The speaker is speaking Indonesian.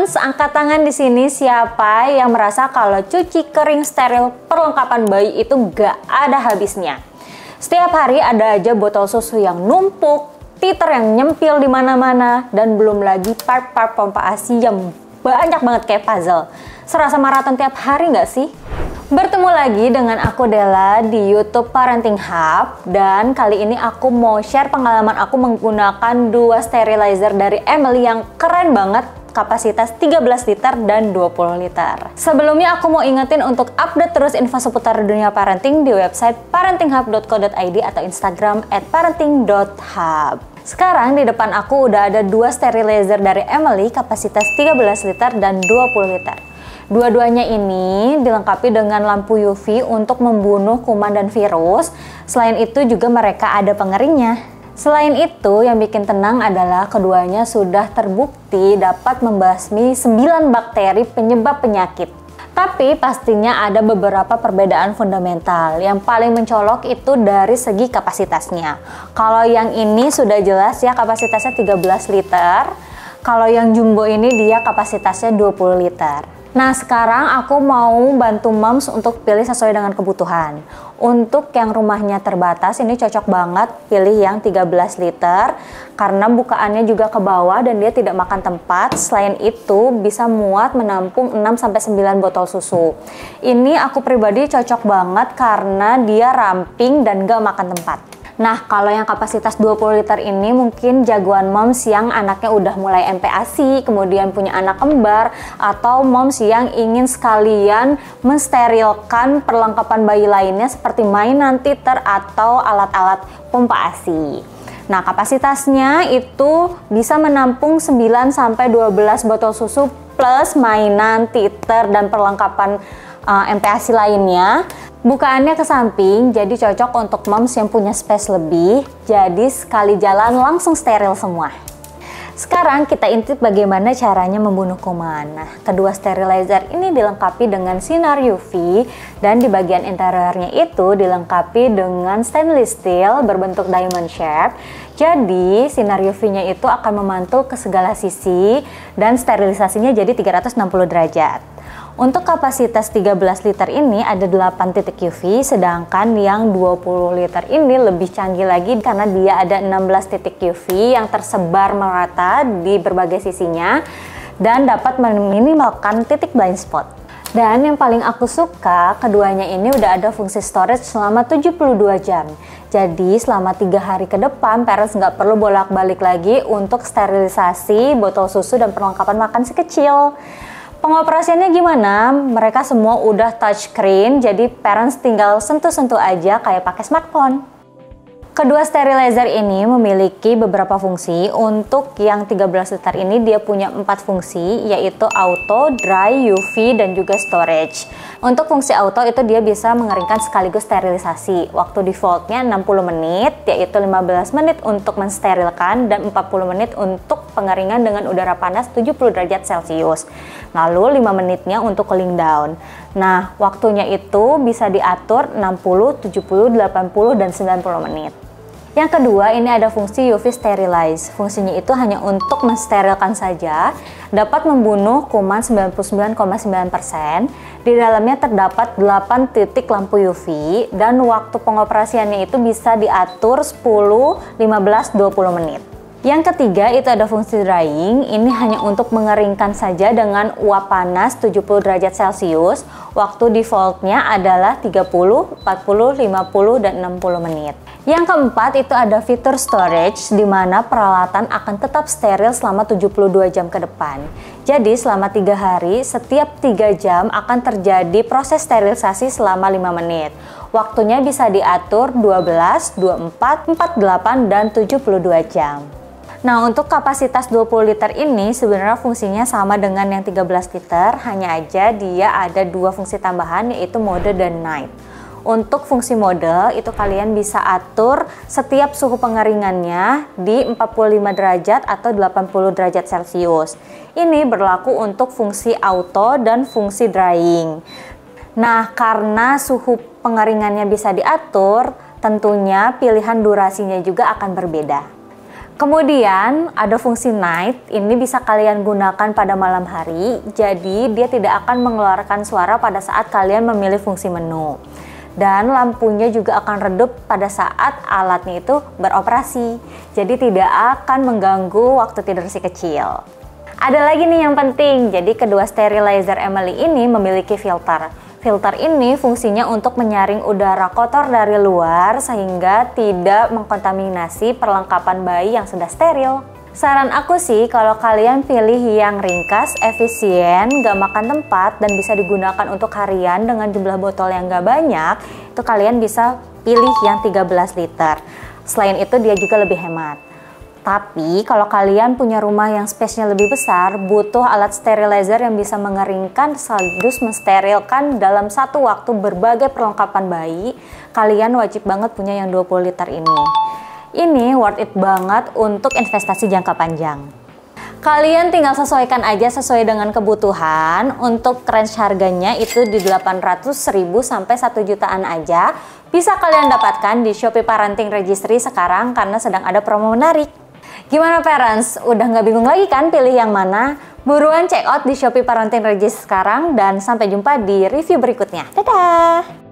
Moms, angkat tangan di sini siapa yang merasa kalau cuci kering steril perlengkapan bayi itu gak ada habisnya. Setiap hari ada aja botol susu yang numpuk, titer yang nyempil di mana-mana, dan belum lagi part-part pompa ASI yang banyak banget kayak puzzle. Serasa maraton tiap hari nggak sih? Bertemu lagi dengan aku Della di YouTube Parenting Hub, dan kali ini aku mau share pengalaman aku menggunakan dua sterilizer dari Emily yang keren banget, kapasitas 13 liter dan 20 liter. Sebelumnya aku mau ingetin untuk update terus info seputar dunia parenting di website parentinghub.co.id atau Instagram @parenting.hub. Sekarang di depan aku udah ada dua sterilizer dari Emily kapasitas 13 liter dan 20 liter. Dua-duanya ini dilengkapi dengan lampu UV untuk membunuh kuman dan virus. Selain itu juga mereka ada pengeringnya. Selain itu, yang bikin tenang adalah keduanya sudah terbukti dapat membasmi 9 bakteri penyebab penyakit. Tapi pastinya ada beberapa perbedaan fundamental. Yang paling mencolok itu dari segi kapasitasnya. Kalau yang ini sudah jelas ya kapasitasnya 13 liter. Kalau yang jumbo ini dia kapasitasnya 20 liter. Nah, sekarang aku mau bantu moms untuk pilih sesuai dengan kebutuhan. Untuk yang rumahnya terbatas, ini cocok banget pilih yang 13 liter karena bukaannya juga ke bawah dan dia tidak makan tempat. Selain itu, bisa muat menampung 6-9 botol susu. Ini aku pribadi cocok banget karena dia ramping dan gak makan tempat. Nah, kalau yang kapasitas 20 liter ini mungkin jagoan moms yang anaknya udah mulai MPASI, kemudian punya anak kembar, atau moms yang ingin sekalian mensterilkan perlengkapan bayi lainnya seperti mainan, titer, atau alat-alat pompa ASI. Nah, kapasitasnya itu bisa menampung 9-12 botol susu plus mainan, titer, dan perlengkapan MPASI lainnya. Bukaannya ke samping, jadi cocok untuk moms yang punya space lebih. Jadi sekali jalan langsung steril semua. Sekarang kita intip bagaimana caranya membunuh kuman. Nah, kedua sterilizer ini dilengkapi dengan sinar UV dan di bagian interiornya itu dilengkapi dengan stainless steel berbentuk diamond shape. Jadi sinar UV-nya itu akan memantul ke segala sisi dan sterilisasinya jadi 360 derajat. Untuk kapasitas 13 liter ini ada 8 titik UV, sedangkan yang 20 liter ini lebih canggih lagi karena dia ada 16 titik UV yang tersebar merata di berbagai sisinya dan dapat meminimalkan titik blind spot. Dan yang paling aku suka, keduanya ini udah ada fungsi storage selama 72 jam. Jadi selama 3 hari ke depan, parents nggak perlu bolak-balik lagi untuk sterilisasi botol susu dan perlengkapan makan si kecil. Pengoperasiannya gimana? Mereka semua udah touchscreen, jadi parents tinggal sentuh-sentuh aja kayak pakai smartphone. Kedua sterilizer ini memiliki beberapa fungsi. Untuk yang 13 liter ini dia punya 4 fungsi, yaitu auto, dry, UV, dan juga storage. Untuk fungsi auto itu dia bisa mengeringkan sekaligus sterilisasi. Waktu defaultnya 60 menit, yaitu 15 menit untuk mensterilkan dan 40 menit untuk pengeringan dengan udara panas 70 derajat Celcius. Lalu 5 menitnya untuk cooling down. Nah, waktunya itu bisa diatur 60, 70, 80, dan 90 menit. Yang kedua, ini ada fungsi UV Sterilize. Fungsinya itu hanya untuk mensterilkan saja, dapat membunuh kuman 99,9%. Di dalamnya terdapat 8 titik lampu UV dan waktu pengoperasiannya itu bisa diatur 10, 15, 20 menit. Yang ketiga itu ada fungsi drying. Ini hanya untuk mengeringkan saja dengan uap panas 70 derajat Celcius. Waktu defaultnya adalah 30, 40, 50, dan 60 menit. Yang keempat itu ada fitur storage, di mana peralatan akan tetap steril selama 72 jam ke depan. Jadi selama 3 hari, setiap 3 jam akan terjadi proses sterilisasi selama 5 menit. Waktunya bisa diatur 12, 24, 48, dan 72 jam. Nah, untuk kapasitas 20 liter ini sebenarnya fungsinya sama dengan yang 13 liter, hanya aja dia ada 2 fungsi tambahan, yaitu mode dan night. Untuk fungsi mode itu kalian bisa atur setiap suhu pengeringannya di 45 derajat atau 80 derajat Celcius. Ini berlaku untuk fungsi auto dan fungsi drying. Nah, karena suhu pengeringannya bisa diatur, tentunya pilihan durasinya juga akan berbeda. Kemudian ada fungsi night, ini bisa kalian gunakan pada malam hari, jadi dia tidak akan mengeluarkan suara pada saat kalian memilih fungsi menu. Dan lampunya juga akan redup pada saat alatnya itu beroperasi, jadi tidak akan mengganggu waktu tidur si kecil. Ada lagi nih yang penting, jadi kedua sterilizer Emily ini memiliki filter. Filter ini fungsinya untuk menyaring udara kotor dari luar sehingga tidak mengkontaminasi perlengkapan bayi yang sudah steril. Saran aku sih kalau kalian pilih yang ringkas, efisien, gak makan tempat, dan bisa digunakan untuk harian dengan jumlah botol yang gak banyak, itu kalian bisa pilih yang 13 liter. Selain itu dia juga lebih hemat. Tapi kalau kalian punya rumah yang space-nya lebih besar, butuh alat sterilizer yang bisa mengeringkan sekaligus mensterilkan dalam satu waktu berbagai perlengkapan bayi, kalian wajib banget punya yang 20 liter ini. Ini worth it banget untuk investasi jangka panjang. Kalian tinggal sesuaikan aja sesuai dengan kebutuhan. Untuk range harganya itu di 800.000 sampai 1 jutaan aja. Bisa kalian dapatkan di Shopee Parenting Registry sekarang karena sedang ada promo menarik. Gimana parents? Udah nggak bingung lagi kan pilih yang mana? Buruan check out di Shopee Parenting Registry sekarang dan sampai jumpa di review berikutnya. Dadah!